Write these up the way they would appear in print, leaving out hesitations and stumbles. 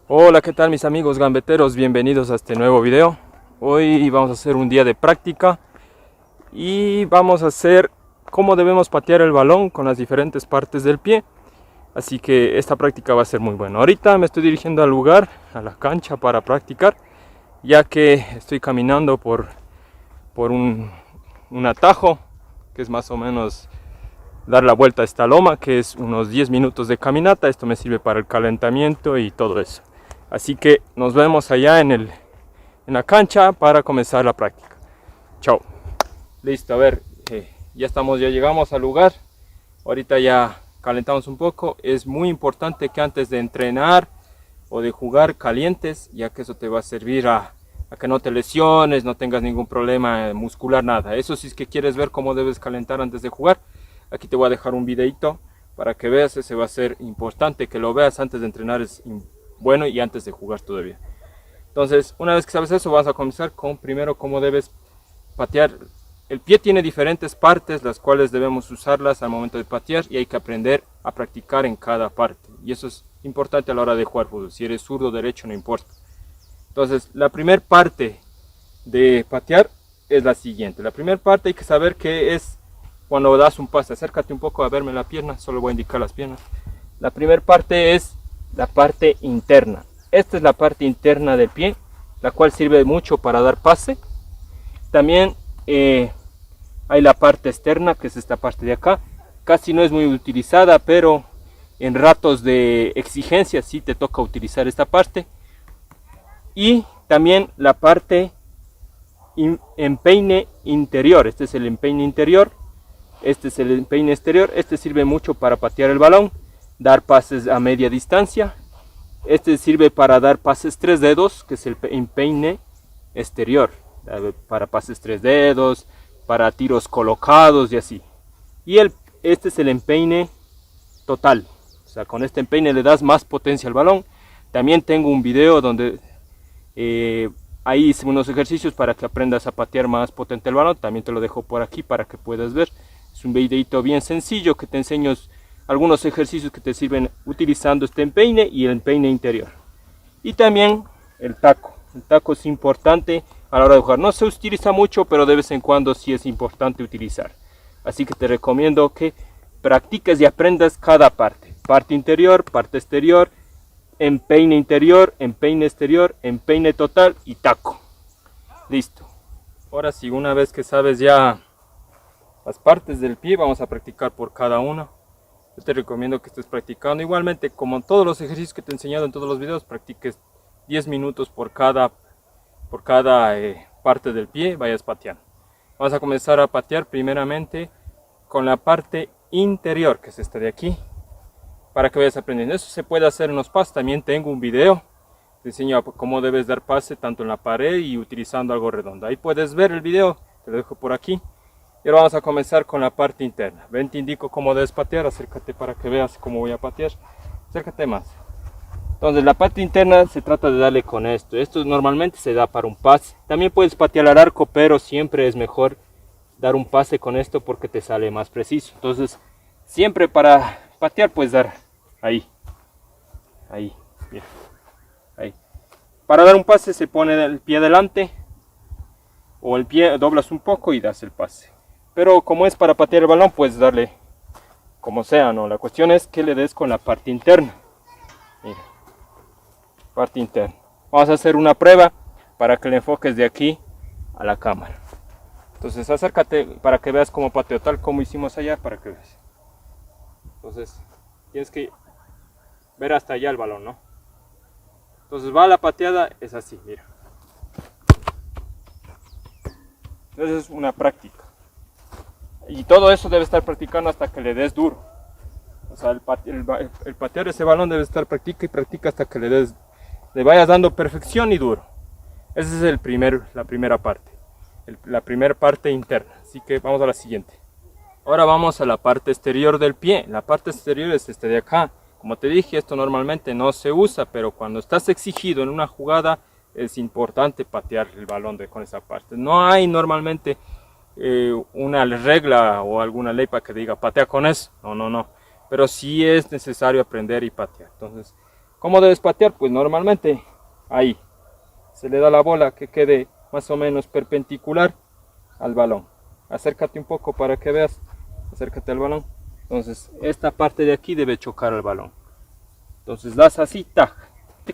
Hola, ¿qué tal mis amigos gambeteros? Bienvenidos a este nuevo video. Hoy vamos a hacer un día de práctica y vamos a hacer cómo debemos patear el balón con las diferentes partes del pie. Así que esta práctica va a ser muy buena. Ahorita me estoy dirigiendo al lugar, a la cancha para practicar, ya que estoy caminando por un atajo que es más o menos dar la vuelta a esta loma, que es unos 10 minutos de caminata. Esto me sirve para el calentamiento y todo eso. Así que nos vemos allá en la cancha para comenzar la práctica. Chao. Listo, a ver, ya llegamos al lugar. Ahorita ya calentamos un poco. Es muy importante que antes de entrenar o de jugar calientes, ya que eso te va a servir a que no te lesiones, no tengas ningún problema muscular, nada. Eso si es que quieres ver cómo debes calentar antes de jugar, aquí te voy a dejar un videito para que veas. Ese va a ser importante que lo veas antes de entrenar, es bueno, y antes de jugar todavía. Entonces, una vez que sabes eso, vas a comenzar con primero cómo debes patear. El pie tiene diferentes partes, las cuales debemos usarlas al momento de patear, y hay que aprender a practicar en cada parte. Y eso es importante a la hora de jugar fútbol. Si eres zurdo o derecho, no importa. Entonces, la primera parte de patear es la siguiente. La primera parte hay que saber que es cuando das un pase. Acércate un poco a verme la pierna, solo voy a indicar las piernas. La primera parte es la parte interna. Esta es la parte interna del pie, la cual sirve mucho para dar pase. También hay la parte externa, que es esta parte de acá. Casi no es muy utilizada, pero en ratos de exigencia sí te toca utilizar esta parte. Y también la parte empeine interior. Este es el empeine interior, este es el empeine exterior. Este sirve mucho para patear el balón, dar pases a media distancia. Este sirve para dar pases tres dedos, que es el empeine exterior, para pases tres dedos, para tiros colocados y así. Y este es el empeine total, o sea, con este empeine le das más potencia al balón. También tengo un video donde ahí hice unos ejercicios para que aprendas a patear más potente el balón. También te lo dejo por aquí para que puedas ver. Es un videito bien sencillo que te enseño algunos ejercicios que te sirven utilizando este empeine y el empeine interior. Y también el taco. El taco es importante a la hora de jugar. No se utiliza mucho, pero de vez en cuando sí es importante utilizar. Así que te recomiendo que practiques y aprendas cada parte. Parte interior, parte exterior, empeine interior, empeine exterior, empeine total y taco. Listo. Ahora sí, una vez que sabes ya las partes del pie, vamos a practicar por cada una. Yo te recomiendo que estés practicando igualmente, como todos los ejercicios que te he enseñado en todos los videos. Practiques 10 minutos por cada parte del pie, vayas pateando. Vamos a comenzar a patear primeramente con la parte interior, que es esta de aquí, para que vayas aprendiendo. Eso se puede hacer en los pases. También tengo un video, te enseño cómo debes dar pase tanto en la pared y utilizando algo redondo. Ahí puedes ver el video, te lo dejo por aquí. Y ahora vamos a comenzar con la parte interna. Ven, te indico cómo debes patear. Acércate para que veas cómo voy a patear. Acércate más. Entonces la parte interna se trata de darle con esto. Esto normalmente se da para un pase. También puedes patear al arco, pero siempre es mejor dar un pase con esto porque te sale más preciso. Entonces siempre para patear puedes dar ahí. Ahí. Mira. Ahí. Para dar un pase se pone el pie adelante, o el pie doblas un poco y das el pase. Pero como es para patear el balón, puedes darle como sea, ¿no? La cuestión es que le des con la parte interna. Mira, parte interna. Vamos a hacer una prueba para que le enfoques de aquí a la cámara. Entonces acércate para que veas cómo pateo, tal como hicimos allá, para que veas. Entonces tienes que ver hasta allá el balón, ¿no? Entonces va la pateada, es así, mira. Entonces es una práctica. Y todo eso debe estar practicando hasta que le des duro. O sea, el patear ese balón debe estar practica y practica hasta que le vayas dando perfección y duro. Esa es la primera parte. La primera parte interna. Así que vamos a la siguiente. Ahora vamos a la parte exterior del pie. La parte exterior es este de acá. Como te dije, esto normalmente no se usa, pero cuando estás exigido en una jugada es importante patear el balón con esa parte. No hay normalmente una regla o alguna ley para que diga patea con eso. No. Pero sí es necesario aprender y patear. Entonces, ¿Cómo debes patear? Pues normalmente ahí se le da la bola que quede más o menos perpendicular al balón. Acércate un poco para que veas, acércate al balón. Entonces esta parte de aquí debe chocar al balón. Entonces das así, tac.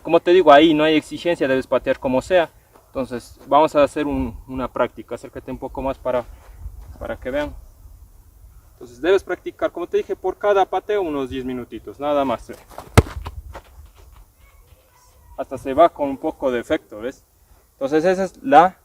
Como te digo, ahí no hay exigencia, debes patear como sea. Entonces vamos a hacer una práctica. Acércate un poco más para que vean. Entonces debes practicar, como te dije, por cada pateo unos 10 minutitos, nada más. Hasta se va con un poco de efecto, ¿ves? Entonces esa es la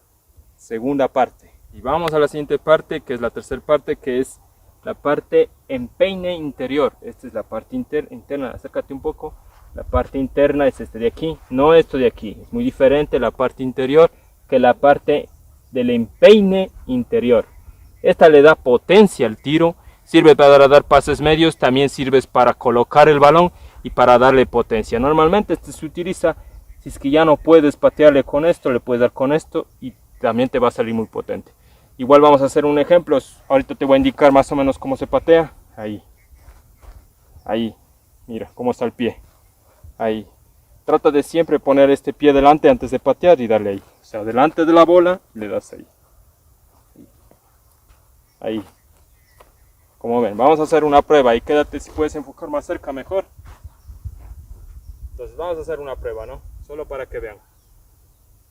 segunda parte. Y vamos a la siguiente parte, que es la tercera parte, que es la parte empeine interior. Esta es la parte interna, acércate un poco. La parte interna es este de aquí, no esto de aquí. Es muy diferente la parte interior que la parte del empeine interior. Esta le da potencia al tiro, sirve para dar pases medios, también sirve para colocar el balón y para darle potencia. Normalmente este se utiliza si es que ya no puedes patearle con esto, le puedes dar con esto y también te va a salir muy potente. Igual vamos a hacer un ejemplo, ahorita te voy a indicar más o menos cómo se patea. Ahí, mira cómo está el pie. Ahí, trata de siempre poner este pie delante antes de patear y darle ahí. O sea, delante de la bola le das ahí. Ahí. Como ven, vamos a hacer una prueba y quédate, si puedes enfocar más cerca mejor. Entonces vamos a hacer una prueba, ¿no? Solo para que vean.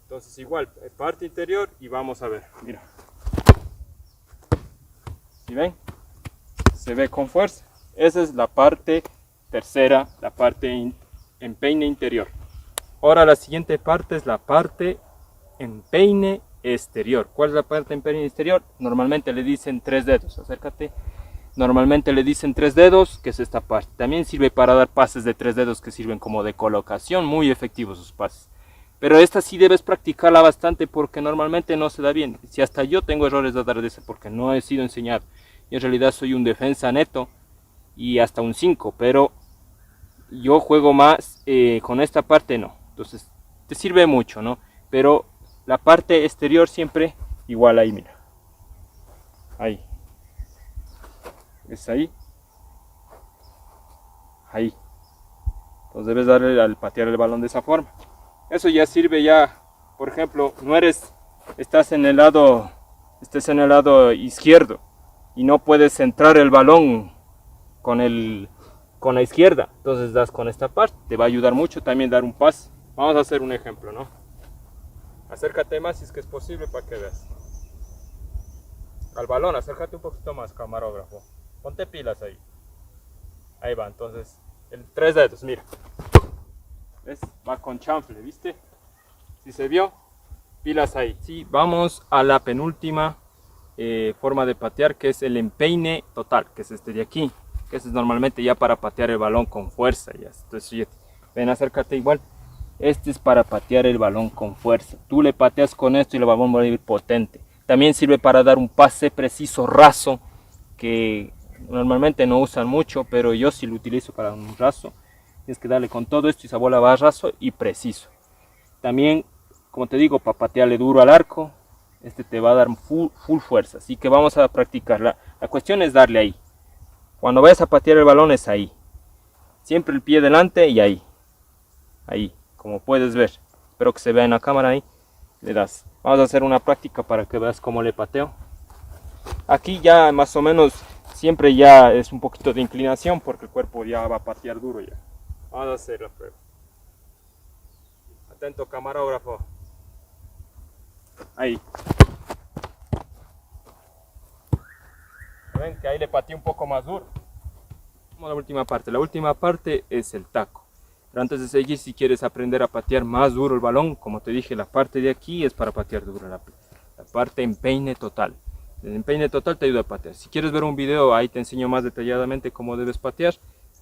Entonces igual, parte interior y vamos a ver, mira. ¿Sí ven? Se ve con fuerza. Esa es la parte tercera, la parte empeine interior. Ahora la siguiente parte es la parte empeine exterior. ¿Cuál es la parte empeine exterior? Normalmente le dicen 3 dedos, acércate. Normalmente le dicen 3 dedos, que es esta parte. También sirve para dar pases de 3 dedos que sirven como de colocación, muy efectivos sus pases. Pero esta sí debes practicarla bastante porque normalmente no se da bien. Si hasta yo tengo errores de dar de ese porque no he sido enseñado. Y en realidad soy un defensa neto y hasta un 5, pero yo juego más con esta parte no. Entonces te sirve mucho, ¿no? Pero la parte exterior siempre igual ahí, mira. Ahí. ¿Es ahí? Ahí. Entonces debes darle al patear el balón de esa forma. Eso ya sirve ya, por ejemplo, estás en el lado izquierdo y no puedes centrar el balón con la izquierda. Entonces das con esta parte, te va a ayudar mucho también dar un pase. Vamos a hacer un ejemplo, ¿no? Acércate más si es que es posible para que veas. Al balón, acércate un poquito más, camarógrafo. Ponte pilas ahí. Ahí va, entonces, el 3 dedos, mira. ¿Ves? Va con chanfle, ¿viste? Si se vio, pilas ahí. Sí, vamos a la penúltima forma de patear, que es el empeine total, que es este de aquí. Que es normalmente ya para patear el balón con fuerza. Ya. Entonces, ven, acércate igual. Este es para patear el balón con fuerza. Tú le pateas con esto y el balón va a ir potente. También sirve para dar un pase preciso, raso, que normalmente no usan mucho, pero yo sí lo utilizo para un raso. Tienes que darle con todo esto y esa bola va raso y preciso. También, como te digo, para patearle duro al arco, este te va a dar full fuerza. Así que vamos a practicarla. La cuestión es darle ahí. Cuando vayas a patear el balón es ahí. Siempre el pie delante y ahí. Ahí, como puedes ver. Espero que se vea en la cámara ahí. Le das. Vamos a hacer una práctica para que veas cómo le pateo. Aquí ya más o menos siempre ya es un poquito de inclinación porque el cuerpo ya va a patear duro ya. Vamos a hacer la prueba. Atento camarógrafo. Ahí. Ven que ahí le pateé un poco más duro. Vamos a la última parte. La última parte es el taco. Pero antes de seguir, si quieres aprender a patear más duro el balón, como te dije, la parte de aquí es para patear duro. La parte empeine total. El empeine total te ayuda a patear. Si quieres ver un video, ahí te enseño más detalladamente cómo debes patear.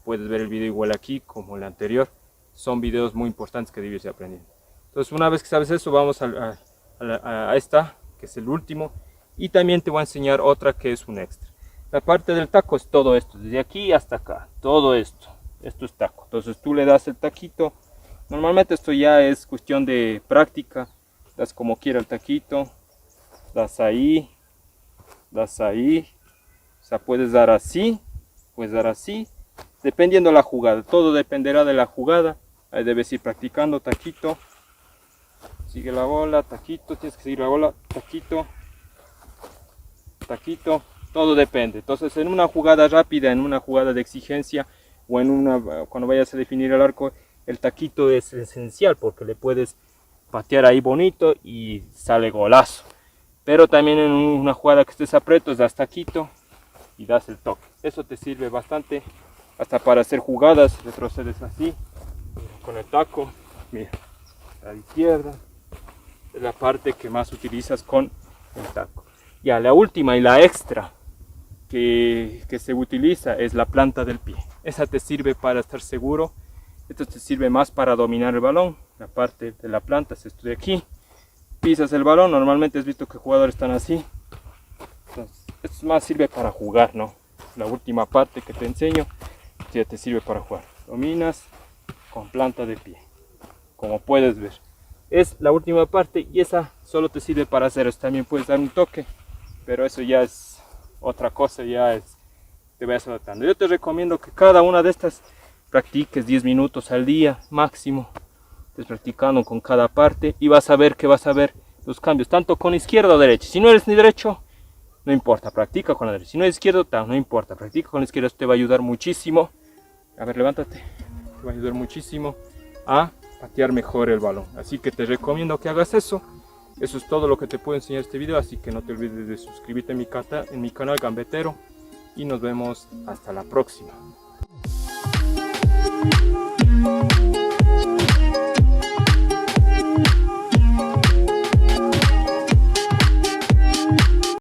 Puedes ver el video igual aquí como el anterior. Son videos muy importantes que debes ir aprendiendo. Entonces, una vez que sabes eso, vamos a esta, que es el último. Y también te voy a enseñar otra que es un extra. La parte del taco es todo esto, desde aquí hasta acá. Todo esto. Esto es taco. Entonces tú le das el taquito. Normalmente esto ya es cuestión de práctica. Das como quiera el taquito. Das ahí. Das ahí. O sea, puedes dar así. Puedes dar así. Dependiendo de la jugada. Todo dependerá de la jugada. Ahí debes ir practicando, taquito. Sigue la bola, taquito, tienes que seguir la bola, taquito, taquito, todo depende. Entonces en una jugada rápida, en una jugada de exigencia o cuando vayas a definir el arco, el taquito es esencial porque le puedes patear ahí bonito y sale golazo. Pero también en una jugada que estés aprietos, das taquito y das el toque. Eso te sirve bastante hasta para hacer jugadas, retrocedes así, con el taco, mira, a la izquierda. Es la parte que más utilizas con el taco. Ya la última y la extra que se utiliza es la planta del pie. Esa te sirve para estar seguro. Esto te sirve más para dominar el balón. La parte de la planta es esto de aquí. Pisas el balón. Normalmente has visto que jugadores están así. Entonces, esto más sirve para jugar, ¿no? La última parte que te enseño ya te sirve para jugar. Dominas con planta de pie. Como puedes ver. Es la última parte y esa solo te sirve para hacer eso. También puedes dar un toque, pero eso ya es otra cosa, te vayas adaptando. Yo te recomiendo que cada una de estas practiques 10 minutos al día máximo. Estés practicando con cada parte y vas a ver los cambios, tanto con izquierda o derecha. Si no eres ni derecho, no importa, practica con la derecha. Si no eres izquierdo, no importa, practica con la izquierda. Esto te va a ayudar muchísimo. A ver, levántate. Te va a ayudar muchísimo a patear mejor el balón. Así que te recomiendo que hagas eso. Eso es todo lo que te puedo enseñar este video. Así que no te olvides de suscribirte en mi canal Gambetero. Y nos vemos hasta la próxima.